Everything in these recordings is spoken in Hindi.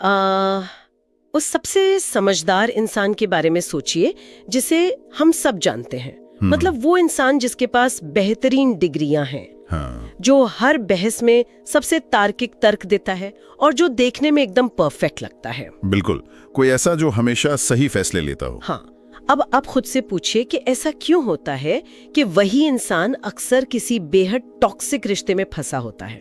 आ, उस सबसे समझदार इंसान के बारे में सोचिए जिसे हम सब जानते हैं। मतलब वो इंसान जिसके पास बेहतरीन डिग्रियां हैं, हाँ। जो हर बहस में सबसे तार्किक तर्क देता है और जो देखने में एकदम परफेक्ट लगता है। बिल्कुल, कोई ऐसा जो हमेशा सही फैसले लेता हो। हाँ, अब आप खुद से पूछिए कि ऐसा क्यों होता है कि वही इंसान अक्सर किसी बेहद टॉक्सिक रिश्ते में फंसा होता है।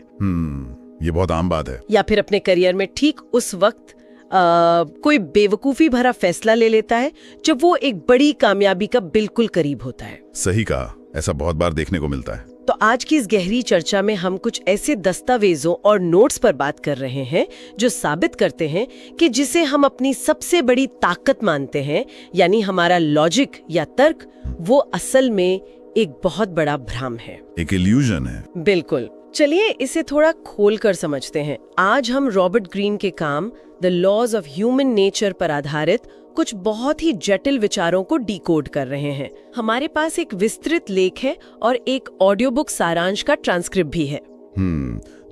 ये बहुत आम बात है। या फिर अपने करियर में ठीक उस वक्त कोई बेवकूफी भरा फैसला ले लेता है जब वो एक बड़ी कामयाबी का बिल्कुल करीब होता है। सही कहा, ऐसा बहुत बार देखने को मिलता है। तो आज की इस गहरी चर्चा में हम कुछ ऐसे दस्तावेजों और नोट्स पर बात कर रहे हैं जो साबित करते हैं कि जिसे हम अपनी सबसे बड़ी ताकत मानते हैं, यानी हमारा लॉजिक या तर्क, वो असल में एक बहुत बड़ा भ्रम है, एक इल्यूजन है। बिल्कुल। चलिए इसे थोड़ा खोल कर समझते हैं। आज हम रॉबर्ट ग्रीन के काम the laws of human nature पर आधारित कुछ बहुत ही जटिल विचारों को डिकोड कर रहे हैं। हमारे पास एक विस्तृत लेख है और एक ऑडियो बुक सारांश का ट्रांसक्रिप्ट भी है।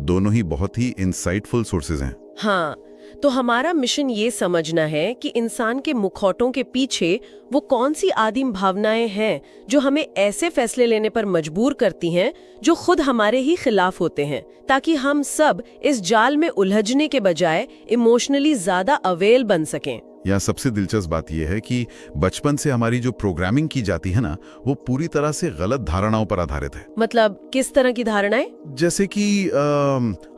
दोनों ही बहुत ही इंसाइटफुल सोर्सेज हैं। हाँ, तो हमारा मिशन ये समझना है कि इंसान के मुखौटों के पीछे वो कौन सी आदिम भावनाएं हैं जो हमें ऐसे फैसले लेने पर मजबूर करती हैं जो खुद हमारे ही खिलाफ होते हैं, ताकि हम सब इस जाल में उलझने के बजाय इमोशनली ज्यादा अवेल बन सकें। यहाँ सबसे दिलचस्प बात यह है कि बचपन से हमारी जो प्रोग्रामिंग की जाती है ना, वो पूरी तरह से गलत धारणाओं पर आधारित है। मतलब किस तरह की धारणाएं? जैसे कि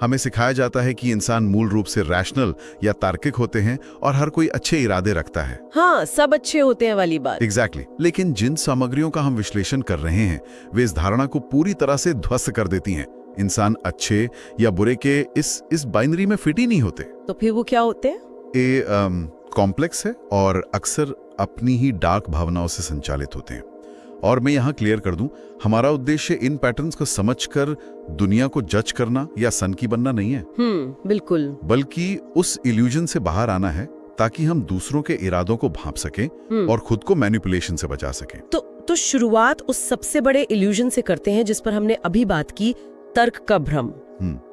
हमें सिखाया जाता है कि इंसान मूल रूप से रैशनल या तार्किक होते हैं और हर कोई अच्छे इरादे रखता है। हाँ, सब अच्छे होते हैं वाली बात। एग्जैक्टली। लेकिन जिन सामग्रियों का हम विश्लेषण कर रहे हैं वे इस धारणा को पूरी तरह से ध्वस्त कर देती हैं। इंसान अच्छे या बुरे के इस बाइनरी में फिट ही नहीं होते। तो फिर वो क्या होते हैं? ये कॉम्प्लेक्स है और अक्सर अपनी ही डार्क भावनाओं से संचालित होते हैं। और मैं यहाँ क्लियर कर दूं, हमारा उद्देश्य इन पैटर्न्स को समझकर दुनिया को जज करना या सनकी बनना नहीं है। बिल्कुल। बल्कि उस इल्यूजन से बाहर आना है ताकि हम दूसरों के इरादों को भांप सकें और खुद को मैनिपुलेशन से बचा सकें। तो शुरुआत उस सबसे बड़े इल्यूजन से करते हैं जिस पर हमने अभी बात की, तर्क का भ्रम।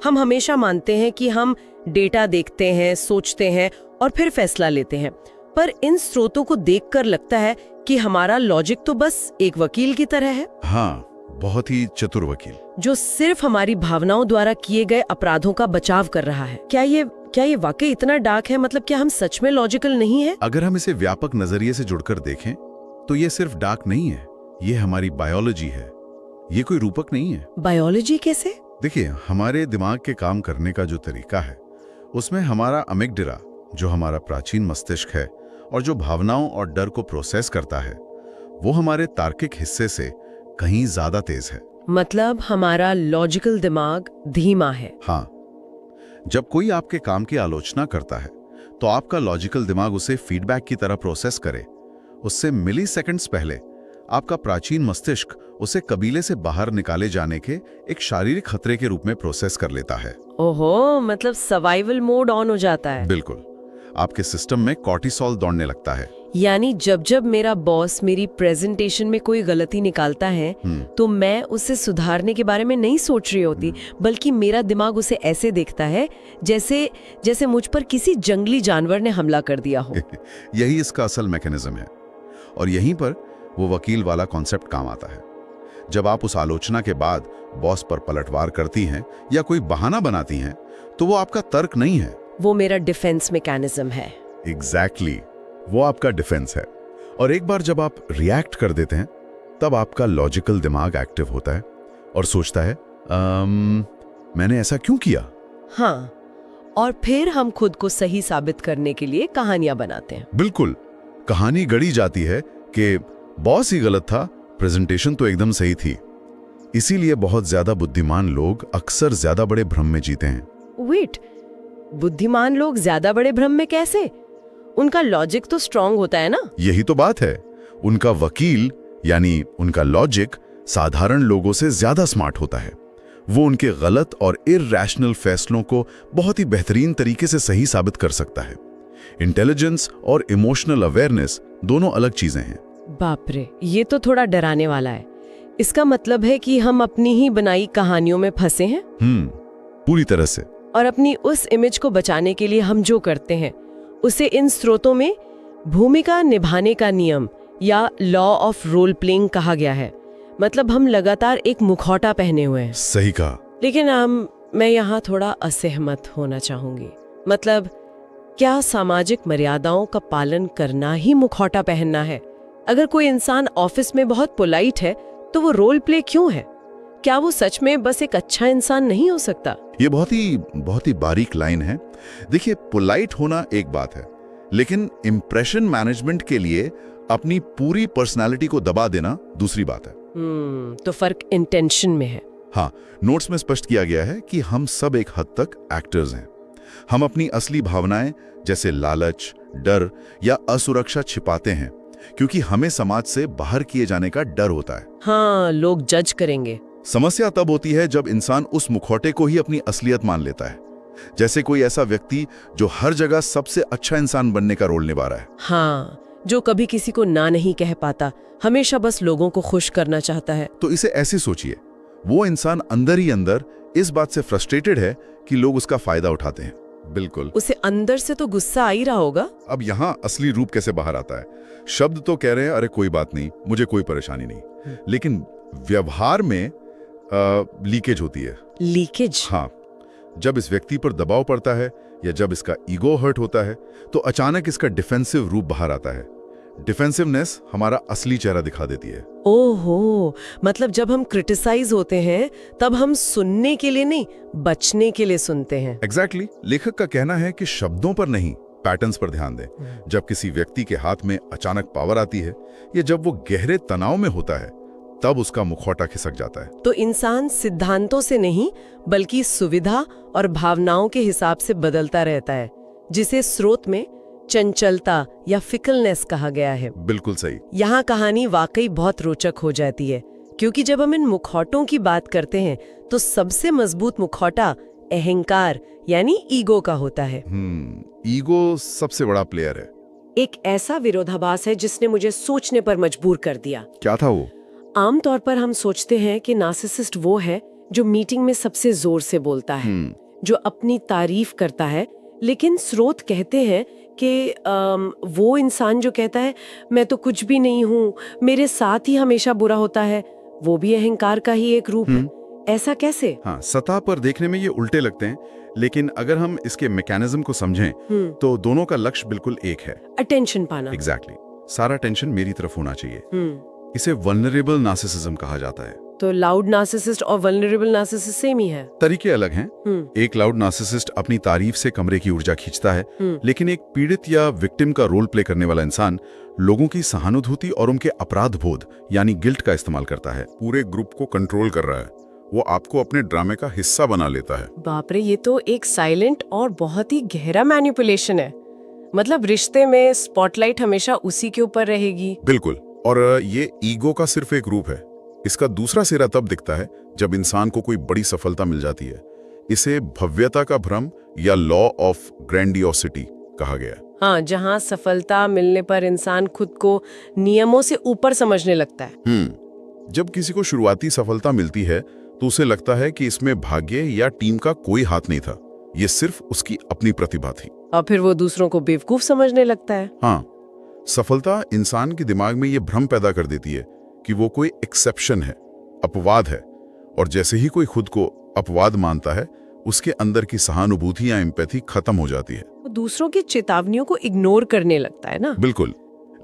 हम हमेशा मानते हैं कि हम डेटा देखते हैं, सोचते हैं और फिर फैसला लेते हैं, पर इन स्रोतों को देखकर लगता है कि हमारा लॉजिक तो बस एक वकील की तरह है। हाँ, बहुत ही चतुर वकील, जो सिर्फ हमारी भावनाओं द्वारा किए गए अपराधों का बचाव कर रहा है। क्या ये वाकई इतना डार्क है? मतलब क्या हम सच में लॉजिकल नहीं है? अगर हम इसे व्यापक नजरिए से जुड़कर देखें तो ये सिर्फ डार्क नहीं है, ये हमारी बायोलॉजी है, ये कोई रूपक नहीं है। बायोलॉजी कैसे? देखिए, हमारे दिमाग के काम करने का जो तरीका है उसमें हमारा अमिगडाला, जो हमारा प्राचीन मस्तिष्क है और जो भावनाओं और डर को प्रोसेस करता है, वो हमारे तार्किक हिस्से से कहीं ज्यादा तेज है। मतलब हमारा लॉजिकल दिमाग धीमा है। हाँ, जब कोई आपके काम की आलोचना करता है तो आपका लॉजिकल दिमाग उसे फीडबैक की तरह प्रोसेस करे। उससे मिलीसेकंड्स पहले आपका प्राचीन मस्तिष्क उसे कबीले से बाहर निकाले जाने के एक शारीरिक खतरे के रूप में प्रोसेस कर लेता है। ओहो, मतलब सर्वाइवल मोड ऑन हो जाता है। बिल्कुल, आपके सिस्टम में कॉर्टिसोल दौड़ने लगता है। यानी जब मेरा बॉस मेरी प्रेजेंटेशन में कोई गलती निकालता है तो मैं उसे सुधारने के बारे में नहीं सोच रही होती, बल्कि मेरा दिमाग उसे ऐसे देखता है जैसे मुझ पर किसी जंगली जानवर ने हमला कर दिया हो। यही इसका असल मैकेनिज्म है और यहीं पर वो वकील वाला कॉन्सेप्ट काम आता है। जब आप उस आलोचना के बाद बॉस पर पलटवार करती हैं या कोई बहाना बनाती हैं तो वो आपका तर्क नहीं है, वो मेरा डिफेंस मैकेनिज्म है। एग्जैक्टली, वो आपका डिफेंस है। और एक बार जब आप रिएक्ट कर देते हैं तब आपका लॉजिकल दिमाग एक्टिव होता है और सोचता है मैंने ऐसा क्यों किया। हाँ, और फिर हम खुद को सही साबित करने के लिए कहानियां बनाते हैं। बिल्कुल, कहानी गढ़ी जाती है कि बॉस ही गलत था, प्रेजेंटेशन तो एकदम सही थी। इसीलिए बहुत ज्यादा बुद्धिमान लोग अक्सर ज्यादा बड़े भ्रम में जीते हैं। वेट, बुद्धिमान लोग ज्यादा बड़े भ्रम में कैसे? उनका लॉजिक तो स्ट्रांग होता है ना। यही तो बात है, उनका वकील यानी उनका लॉजिक साधारण लोगों से ज्यादा स्मार्ट होता है। वो उनके गलत और इरैशनल फैसलों को बहुत ही बेहतरीन तरीके से सही साबित कर सकता है। इंटेलिजेंस और इमोशनल अवेयरनेस दोनों अलग चीजें हैं। बाप रे, ये तो थोड़ा डराने वाला है। इसका मतलब है कि हम अपनी ही बनाई कहानियों में फंसे हैं। पूरी तरह से। और अपनी उस इमेज को बचाने के लिए हम जो करते हैं उसे इन स्रोतों में भूमिका निभाने का नियम या लॉ ऑफ रोल प्लेइंग कहा गया है। मतलब हम लगातार एक मुखौटा पहने हुए हैं। सही कहा। लेकिन मैं यहाँ थोड़ा असहमत होना चाहूंगी। मतलब क्या सामाजिक मर्यादाओं का पालन करना ही मुखौटा पहनना है? अगर कोई इंसान ऑफिस में बहुत पोलाइट है तो वो रोल प्ले क्यों है? क्या वो सच में बस एक अच्छा इंसान नहीं हो सकता? ये बहुत ही बारीक लाइन है। देखिए, पोलाइट होना एक बात है, लेकिन इंप्रेशन मैनेजमेंट के लिए अपनी पूरी पर्सनालिटी को दबा देना दूसरी बात है। तो फर्क इंटेंशन में है। हाँ, नोट्स में स्पष्ट किया गया है कि हम सब एक हद तक एक्टर्स हैं। हम अपनी असली भावनाएं जैसे लालच, डर या असुरक्षा छिपाते हैं क्योंकि हमें समाज से बाहर किए जाने का डर होता है। हाँ, लोग जज करेंगे। समस्या तब होती है जब इंसान उस मुखौटे को ही अपनी असलियत मान लेता है। जैसे कोई ऐसा व्यक्ति जो हर जगह सबसे अच्छा इंसान बनने का रोल निभा रहा है। हाँ, जो कभी किसी को ना नहीं कह पाता, हमेशा बस लोगों को खुश करना चाहता है। तो इसे ऐसे सोचिए, वो इंसान अंदर ही अंदर इस बात से फ्रस्ट्रेटेड है कि लोग उसका फायदा उठाते हैं। बिल्कुल, उसे अंदर से तो गुस्सा आ ही रहा होगा। अब यहाँ असली रूप कैसे बाहर आता है? शब्द तो कह रहे हैं अरे कोई बात नहीं, मुझे कोई परेशानी नहीं, लेकिन व्यवहार में लीकेज होती है। लीकेज? हाँ, जब इस व्यक्ति पर दबाव पड़ता है या जब इसका ईगो हर्ट होता है तो अचानक इसका डिफेंसिव रूप बाहर आता है। डिफेंसिवनेस हमारा असली चेहरा दिखा देती है। ओहो, मतलब जब हम क्रिटिसाइज होते हैं तब हम सुनने के लिए नहीं, बचने के लिए सुनते हैं। एग्जैक्टली। लेखक का कहना है कि शब्दों पर नहीं, पैटर्न्स पर ध्यान दें। जब किसी व्यक्ति के हाथ में अचानक पावर आती है या जब वो गहरे तनाव में होता है तब उसका मुखौटा खिसक जाता है। तो इंसान सिद्धांतों से नहीं बल्कि सुविधा और भावनाओं के हिसाब से बदलता रहता है, जिसे स्रोत में चंचलता या फिकलनेस कहा गया है। बिल्कुल सही। यहाँ कहानी वाकई बहुत रोचक हो जाती है, क्योंकि जब हम इन मुखौटों की बात करते हैं तो सबसे मजबूत मुखौटा अहंकार यानी ईगो का होता है। ईगो सबसे बड़ा प्लेयर है। एक ऐसा विरोधाभास है जिसने मुझे सोचने पर मजबूर कर दिया। क्या था वो? आमतौर पर हम सोचते हैं कि नार्सिसिस्ट वो है जो मीटिंग में सबसे जोर से बोलता है, जो अपनी तारीफ करता है, लेकिन स्रोत कहते हैं कि वो इंसान जो कहता है मैं तो कुछ भी नहीं हूँ, मेरे साथ ही हमेशा बुरा होता है, वो भी अहंकार का ही एक रूप है। ऐसा कैसे? हाँ, सतह पर देखने में ये उल्टे लगते हैं, लेकिन अगर हम इसके मैकेनिज्म को समझें तो दोनों का लक्ष्य बिल्कुल एक है, अटेंशन पाना। एग्जैक्टली। सारा टेंशन मेरी तरफ होना चाहिए। इसे वल्नरेबल नार्सिसिज्म कहा जाता है। तो लाउड नार्सिसिस्ट और वल्नरेबल नार्सिसिस्ट सेम ही है? तरीके अलग हैं। एक लाउड नार्सिसिस्ट अपनी तारीफ से कमरे की ऊर्जा खींचता है, लेकिन एक पीड़ित या विक्टिम का रोल प्ले करने वाला इंसान लोगों की सहानुभूति और उनके अपराध बोध यानी गिल्ट का इस्तेमाल करता है। पूरे ग्रुप को कंट्रोल कर रहा है, वो आपको अपने ड्रामे का हिस्सा बना लेता है। बाप रे, ये तो एक साइलेंट और बहुत ही गहरा मैनिपुलेशन है। मतलब रिश्ते में स्पॉटलाइट हमेशा उसी के ऊपर रहेगी। बिल्कुल। और ये ईगो का सिर्फ एक रूप है। इसका दूसरा सिरा तब दिखता है जब इंसान को कोई बड़ी सफलता मिल जाती है। इसे भव्यता का भ्रम या लॉ ऑफ ग्रैंडियोसिटी कहा गया। हाँ, जहाँ सफलता मिलने पर इंसान खुद को नियमों से ऊपर समझने लगता है। जब किसी को शुरुआती सफलता मिलती है तो उसे लगता है कि इसमें भाग्य या टीम का कोई हाथ नहीं था, ये सिर्फ उसकी अपनी प्रतिभा थी। और फिर वो दूसरों को बेवकूफ समझने लगता है। हाँ, सफलता इंसान के दिमाग में ये भ्रम पैदा कर देती है कि वो कोई एक्सेप्शन है, अपवाद है, और जैसे ही कोई खुद को अपवाद मानता है उसके अंदर की सहानुभूति या एम्पैथी खत्म हो जाती है। वो दूसरों की चेतावनियों को इग्नोर करने लगता है ना। बिल्कुल।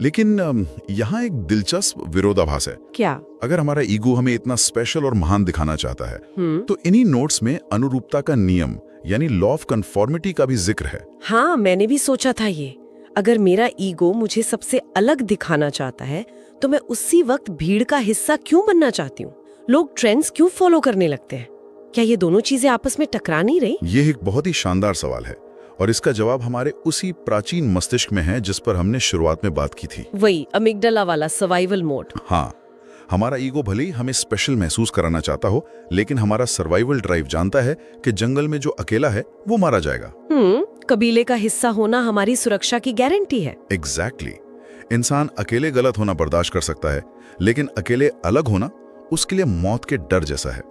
लेकिन यहाँ एक दिलचस्प विरोधाभास है। क्या? अगर हमारा ईगो हमें इतना स्पेशल और महान दिखाना चाहता है तो इन्हीं नोट्स में अनुरूपता का नियम यानी लॉ ऑफ कन्फॉर्मिटी का भी जिक्र है। हाँ, मैंने भी सोचा था ये। अगर मेरा ईगो मुझे सबसे अलग दिखाना चाहता है तो मैं उसी वक्त भीड़ का हिस्सा क्यों बनना चाहती हूँ? लोग ट्रेंड्स क्यों फॉलो करने लगते हैं? क्या ये दोनों चीजें आपस में टकरा नहीं रही? ये एक बहुत ही शानदार सवाल है और इसका जवाब हमारे उसी प्राचीन मस्तिष्क में है जिस पर हमने शुरुआत में बात की थी। वही अमिगडाला वाला सर्वाइवल मोड। हाँ, हमारा ईगो भले ही हमें स्पेशल महसूस कराना चाहता हो, लेकिन हमारा सर्वाइवल ड्राइव जानता है कि जंगल में जो अकेला है वो मारा जाएगा। कबीले का हिस्सा होना हमारी सुरक्षा की गारंटी है। एग्जैक्टली। इंसान अकेले गलत होना बर्दाश्त कर सकता है, लेकिन अकेले अलग होना उसके लिए मौत के डर जैसा है।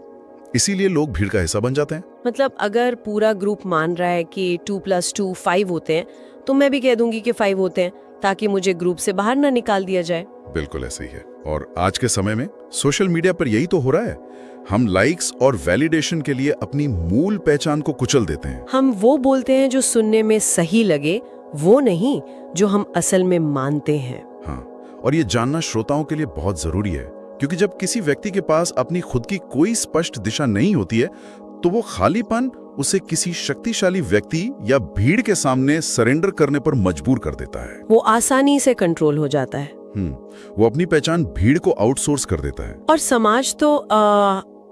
इसीलिए लोग भीड़ का हिस्सा बन जाते हैं। मतलब अगर पूरा ग्रुप मान रहा है कि 2+2 5 होते हैं, तो मैं भी कह दूंगी कि 5 होते हैं, ताकि मुझे ग्रुप से बाहर ना निकाल दिया जाए। बिल्कुल ऐसे ही है। और आज के समय में सोशल मीडिया पर यही तो हो रहा है। हम लाइक्स और वैलिडेशन के लिए अपनी मूल पहचान को कुचल देते हैं। हम वो बोलते हैं जो सुनने में सही लगे, वो नहीं जो हम असल में मानते हैं। हाँ, और ये जानना श्रोताओं के लिए बहुत जरूरी है, क्योंकि जब किसी व्यक्ति के पास अपनी खुद की कोई स्पष्ट दिशा नहीं होती है, तो वो खालीपन उसे किसी शक्तिशाली व्यक्ति या भीड़ के सामने सरेंडर करने पर मजबूर कर देता है। वो आसानी से कंट्रोल हो जाता है। वो अपनी पहचान भीड़ को आउटसोर्स कर देता है। और समाज तो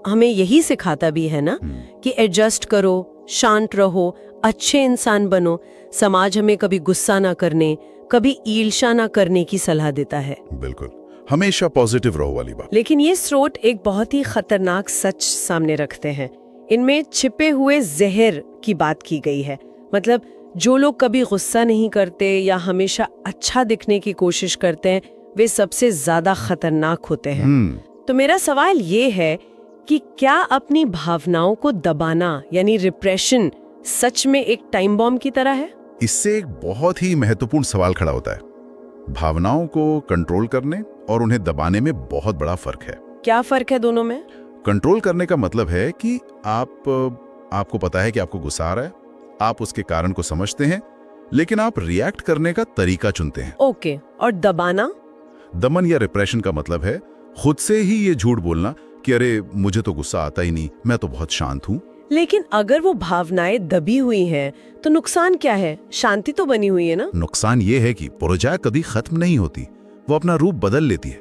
हमें यही सिखाता भी है ना कि एडजस्ट करो, शांत रहो, अच्छे इंसान बनो। समाज हमें कभी गुस्सा ना करने, कभी ईर्ष्या ना करने की सलाह देता है। बिल्कुल, हमेशा पॉजिटिव रहो वाली बात। लेकिन ये स्रोत एक बहुत ही खतरनाक सच सामने रखते हैं। इनमें छिपे हुए जहर की बात की गई है। मतलब जो लोग कभी गुस्सा नहीं करते या हमेशा अच्छा दिखने की कोशिश करते हैं, वे सबसे ज्यादा खतरनाक होते हैं। तो मेरा सवाल ये है कि क्या अपनी भावनाओं को दबाना यानी रिप्रेशन सच में एक टाइम बॉम्ब की तरह है? इससे एक बहुत ही महत्वपूर्ण सवाल खड़ा होता है। भावनाओं को कंट्रोल करने और उन्हें दबाने में बहुत बड़ा फर्क है। क्या फर्क है दोनों में? कंट्रोल करने का मतलब है कि आपको पता है कि आपको गुस्सा आ रहा है, आप उसके कारण को समझते हैं, लेकिन आप रिएक्ट करने का तरीका चुनते हैं। ओके, और दबाना? दमन या रिप्रेशन का मतलब है खुद से ही ये झूठ बोलना कि अरे मुझे तो गुस्सा आता ही नहीं, मैं तो बहुत शांत हूँ। लेकिन अगर वो भावनाएं दबी हुई हैं, तो नुकसान क्या है? शांति तो बनी हुई है ना। नुकसान ये है कि पुरजा कभी खत्म नहीं होती, वो अपना रूप बदल लेती है।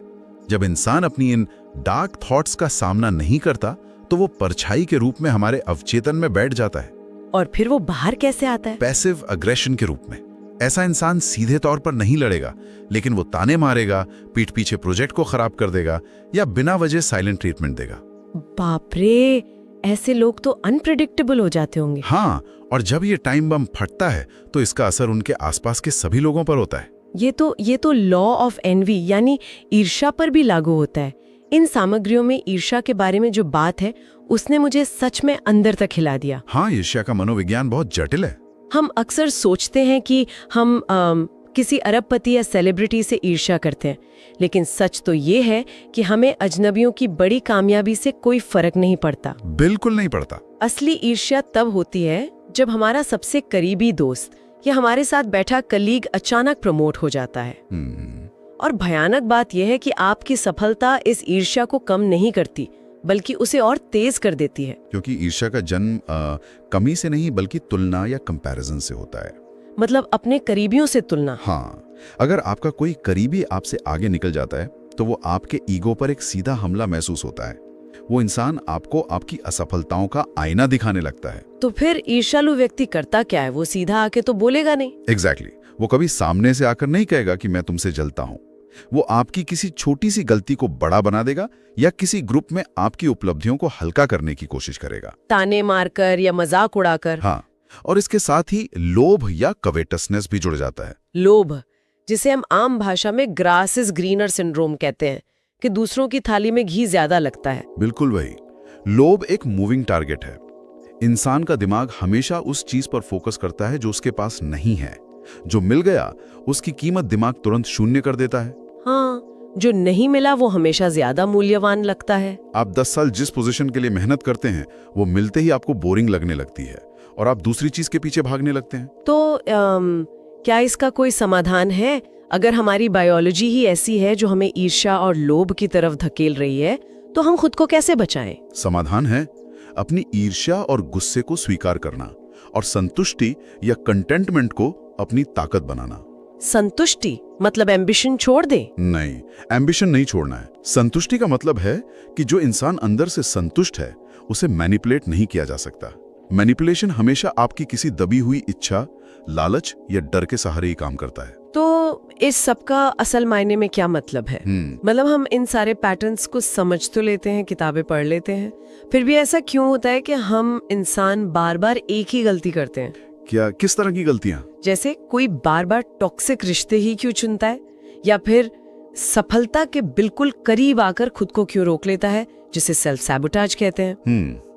जब इंसान अपनी इन डार्क थॉट्स का सामना नहीं करता, तो वो परछाई के रूप में हमारे अवचेतन में बैठ जाता है। और फिर वो बाहर कैसे आता है? पैसिव अग्रेशन के रूप में। ऐसा इंसान सीधे तौर पर नहीं लड़ेगा, लेकिन वो ताने मारेगा, पीठ पीछे प्रोजेक्ट को खराब कर देगा या बिना वजह साइलेंट ट्रीटमेंट देगा। बाप रे, ऐसे लोग तो अनप्रेडिक्टेबल हो जाते होंगे। हाँ, और जब ये टाइम बम फटता है तो इसका असर उनके आसपास के सभी लोगों पर होता है। ये तो लॉ ऑफ एनवी यानी ईर्ष्या पर भी लागू होता है। इन सामग्रियों में ईर्ष्या के बारे में जो बात है, उसने मुझे सच में अंदर तक हिला दिया। हाँ, ईर्ष्या का मनोविज्ञान बहुत जटिल है। हम अक्सर सोचते हैं कि हम किसी अरबपति या सेलिब्रिटी से ईर्ष्या करते हैं, लेकिन सच तो ये है कि हमें अजनबियों की बड़ी कामयाबी से कोई फर्क नहीं पड़ता। बिल्कुल नहीं पड़ता। असली ईर्ष्या तब होती है जब हमारा सबसे करीबी दोस्त या हमारे साथ बैठा कलीग अचानक प्रमोट हो जाता है। और भयानक बात यह है कि आपकी सफलता इस ईर्ष्या को कम नहीं करती, बल्कि उसे और तेज कर देती है। क्योंकि ईर्ष्या का जन्म कमी से नहीं, बल्कि तुलना या कंपैरिजन से होता है। मतलब अपने करीबियों से तुलना। हाँ, अगर आपका कोई करीबी आपसे आगे निकल जाता है, तो वो आपके ईगो पर एक सीधा हमला महसूस होता है। वो इंसान आपको आपकी असफलताओं का आईना दिखाने लगता है। तो फिर ईर्ष्यालु व्यक्ति करता क्या है? वो सीधा आके तो बोलेगा नहीं। एग्जैक्टली, वो कभी सामने से आकर नहीं कहेगा कि मैं तुमसे जलता हूँ। वो आपकी किसी छोटी सी गलती को बड़ा बना देगा या किसी ग्रुप में आपकी उपलब्धियों को हल्का करने की कोशिश करेगा, ताने मारकर या मजाक उड़ाकर। हाँ, और इसके साथ ही लोभ या कवेटसनेस भी जुड़ जाता है। लोभ, जिसे हम आम भाषा में ग्रास इज ग्रीनर सिंड्रोम कहते हैं, कि दूसरों की थाली में घी ज्यादा लगता है। बिल्कुल वही। लोभ एक मूविंग टारगेट है। इंसान का दिमाग हमेशा उस चीज पर फोकस करता है जो उसके पास नहीं है। जो मिल गया उसकी कीमत दिमाग तुरंत शून्य कर देता है। हाँ, जो नहीं मिला वो हमेशा ज्यादा मूल्यवान लगता है। आप 10 साल जिस पोजीशन के लिए मेहनत करते हैं, वो मिलते ही आपको बोरिंग लगने लगती है और आप दूसरी चीज के पीछे भागने लगते हैं। तो क्या इसका कोई समाधान है? अगर हमारी बायोलॉजी ही ऐसी है जो हमें ईर्ष्या और लोभ की तरफ धकेल रही है, तो हम खुद को कैसे बचाएं? समाधान है अपनी ईर्ष्या और गुस्से को स्वीकार करना और संतुष्टि या कंटेंटमेंट को अपनी ताकत बनाना। संतुष्टि मतलब एम्बिशन छोड़ दे? नहीं, एम्बिशन नहीं छोड़ना है। संतुष्टि का मतलब है कि जो इंसान अंदर से संतुष्ट है, उसे मैनिपुलेट नहीं किया जा सकता। मैनिपुलेशन हमेशा आपकी किसी दबी हुई इच्छा, लालच या डर के सहारे ही काम करता है। तो इस सब का असल मायने में क्या मतलब है? मतलब हम इन सारे पैटर्न्स को समझ तो लेते हैं, किताबें पढ़ लेते हैं, फिर भी ऐसा क्यों होता है कि हम इंसान बार बार एक ही गलती करते हैं? क्या, किस तरह की गलतियां? जैसे कोई बार बार टॉक्सिक रिश्ते ही क्यों चुनता है, या फिर सफलता के बिल्कुल करीब आकर खुद को क्यों रोक लेता है, जिसे सेल्फ सैबोटाज कहते हैं।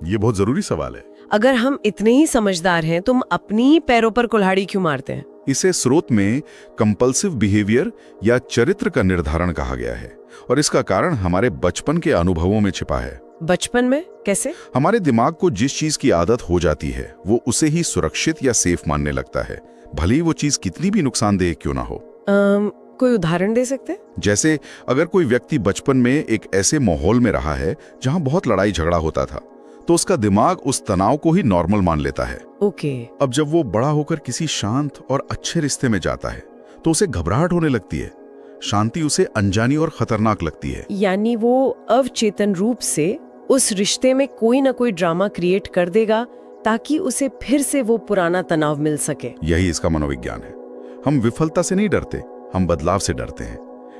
ये बहुत जरूरी सवाल है। अगर हम इतने ही समझदार हैं तो हम अपनी पैरों पर कुल्हाड़ी क्यों मारते हैं? इसे स्रोत में कंपल्सिव बिहेवियर या चरित्र का निर्धारण कहा गया है और इसका कारण हमारे बचपन के अनुभवों में छिपा है। बचपन में कैसे? हमारे दिमाग को जिस चीज की आदत हो जाती है वो उसे ही सुरक्षित या सेफ मानने लगता है, भले ही वो चीज कितनी भी नुकसानदेह क्यों ना हो। कोई उदाहरण दे सकते हैं? जैसे अगर कोई व्यक्ति बचपन में एक ऐसे माहौल में रहा है जहां बहुत लड़ाई झगड़ा होता था, तो उसका दिमाग उस तनाव को ही नॉर्मल मान लेता है। ओके। अब जब वो बड़ा होकर किसी शांत और अच्छे रिश्ते में जाता है तो उसे घबराहट होने लगती है, शांति उसे अनजानी और खतरनाक लगती है। यानी वो अवचेतन रूप से उस रिश्ते में कोई ना कोई ड्रामा क्रिएट कर देगा ताकि उसे फिर से वो पुराना तनाव मिल सके। यही इसका मनोविज्ञान है। हम विफलता से नहीं डरते, हम बदलाव से डरते हैं।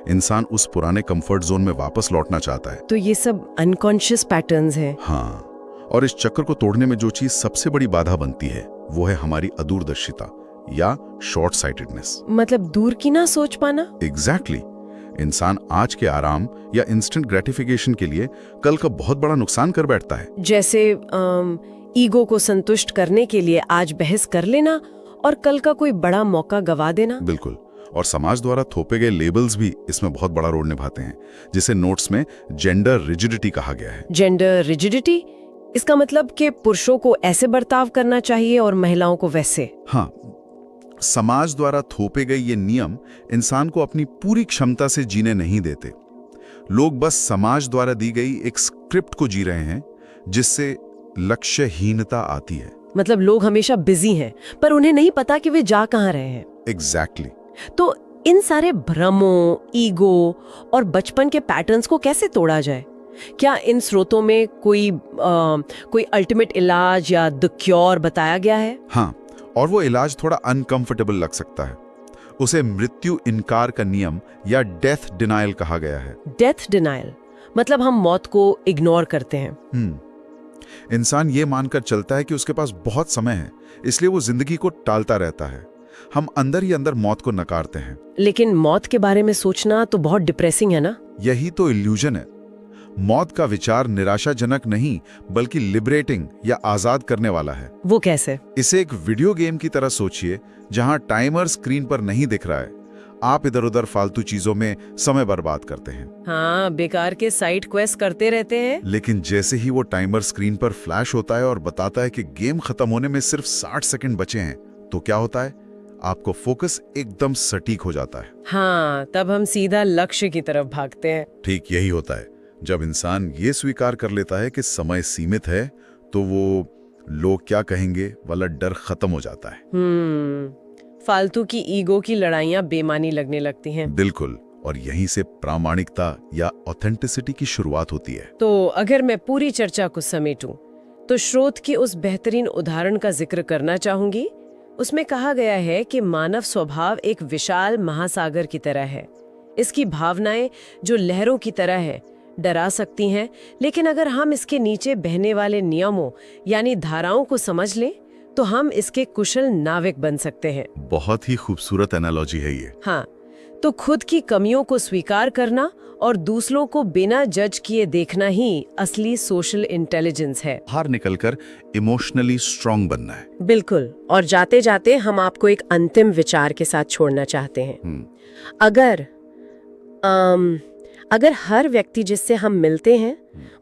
इंसान उस पुराने कंफर्ट जोन में वापस लौटना चाहता है। तो ये सब अनकॉन्शियस पैटर्न्स हैं। हाँ, और इस चक्र को तोड़ने में जो चीज सबसे बड़ी बाधा बनती है वो है हमारी अदूरदर्शिता या शॉर्ट साइटेडनेस। मतलब दूर की ना सोच पाना। एग्जैक्टली। इंसान आज के आराम या इंस्टेंट ग्रेटिफिकेशन के लिए कल का बहुत बड़ा नुकसान कर बैठता है। जैसे ईगो को संतुष्ट करने के लिए आज बहस कर लेना और कल का कोई बड़ा मौका गवा देना। बिल्कुल। और समाज द्वारा थोपे गए लेबल्स भी इसमें बहुत बड़ा रोल निभाते हैं, जिसे नोट्स में जेंडर रिजिडिटी कहा गया है। Gender rigidity? इसका मतलब कि पुरुषों को ऐसे बर्ताव करना चाहिए और महिलाओं को वैसे। हाँ, समाज द्वारा थोपे गए ये नियम इंसान को अपनी पूरी क्षमता से जीने नहीं देते। लोग बस समाज द्वारा दी गई एक स्क्रिप्ट को जी रहे हैं जिससे लक्ष्यहीनता आती है। मतलब लोग हमेशा बिजी हैं पर उन्हें नहीं पता कि वे जा कहाँ रहे हैं। एग्जैक्टली। तो इन सारे भ्रमों, ईगो और बचपन के पैटर्न्स को कैसे तोड़ा जाए? क्या इन स्रोतों में कोई अल्टीमेट इलाज या द क्योर बताया गया है? हाँ, और वो इलाज थोड़ा अनकंफर्टेबल लग सकता है। उसे मृत्यु इनकार का नियम या डेथ डिनायल कहा गया है। डेथ डिनायल मतलब हम मौत को इग्नोर करते हैं। इंसान ये मानकर चलता है कि उसके पास बहुत समय है, इसलिए वो जिंदगी को टालता रहता है। हम अंदर ही अंदर मौत को नकारते हैं। लेकिन मौत के बारे में सोचना तो बहुत डिप्रेसिंग है ना? यही तो इल्यूजन है। मौत का विचार निराशाजनक नहीं बल्कि लिबरेटिंग या आजाद करने वाला है। वो कैसे? इसे एक वीडियो गेम की तरह सोचिए जहां टाइमर स्क्रीन पर नहीं दिख रहा है। आप इधर उधर फालतू चीजों में समय बर्बाद करते हैं। हाँ, बेकार के साइड क्वेस्ट करते रहते हैं। लेकिन जैसे ही वो टाइमर स्क्रीन पर फ्लैश होता है और बताता है कि गेम खत्म होने में सिर्फ 60 सेकंड बचे हैं, तो क्या होता है? आपको फोकस एकदम सटीक हो जाता है। हाँ, तब हम सीधा लक्ष्य की तरफ भागते हैं। ठीक यही होता है। जब इंसान ये स्वीकार कर लेता है कि समय सीमित है तो वो लोग क्या कहेंगे वाला डर खत्म हो जाता है। फालतू की ईगो की लड़ाइयां बेमानी लगने लगती हैं। बिल्कुल। और यहीं से प्रामाणिकता या ऑथेंटिसिटी की शुरुआत होती है। तो अगर मैं पूरी चर्चा को समेटूं तो स्रोत के उस बेहतरीन उदाहरण का जिक्र करना चाहूंगी। उसमें कहा गया है कि मानव स्वभाव एक विशाल महासागर की तरह है। इसकी भावनाएं जो लहरों की तरह है, डरा सकती हैं, लेकिन अगर हम इसके नीचे बहने वाले नियमों यानी धाराओं को समझ लें तो हम इसके कुशल नाविक बन सकते हैं। बहुत ही खूबसूरत एनालॉजी है ये। हाँ, तो खुद की कमियों को स्वीकार करना और दूसरों को बिना जज किए देखना ही असली सोशल इंटेलिजेंस है। बाहर निकलकर इमोशनली स्ट्रांग बनना है। बिल्कुल। और जाते जाते हम आपको एक अंतिम विचार के साथ छोड़ना चाहते हैं। अगर हर व्यक्ति जिससे हम मिलते हैं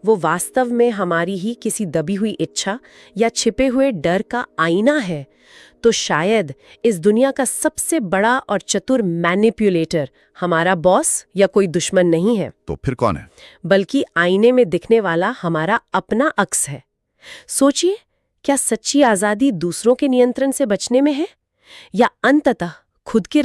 वो वास्तव में हमारी ही किसी दबी हुई इच्छा या छिपे हुए डर का आईना है, तो शायद इस दुनिया का सबसे बड़ा और चतुर मैनिपुलेटर हमारा बॉस या कोई दुश्मन नहीं है। तो फिर कौन है? बल्कि आईने में दिखने वाला हमारा अपना अक्स है। सोचिए, क्या सच्ची आजादी दूसरों के नियंत्रण से बचने में है या अंततः खुद के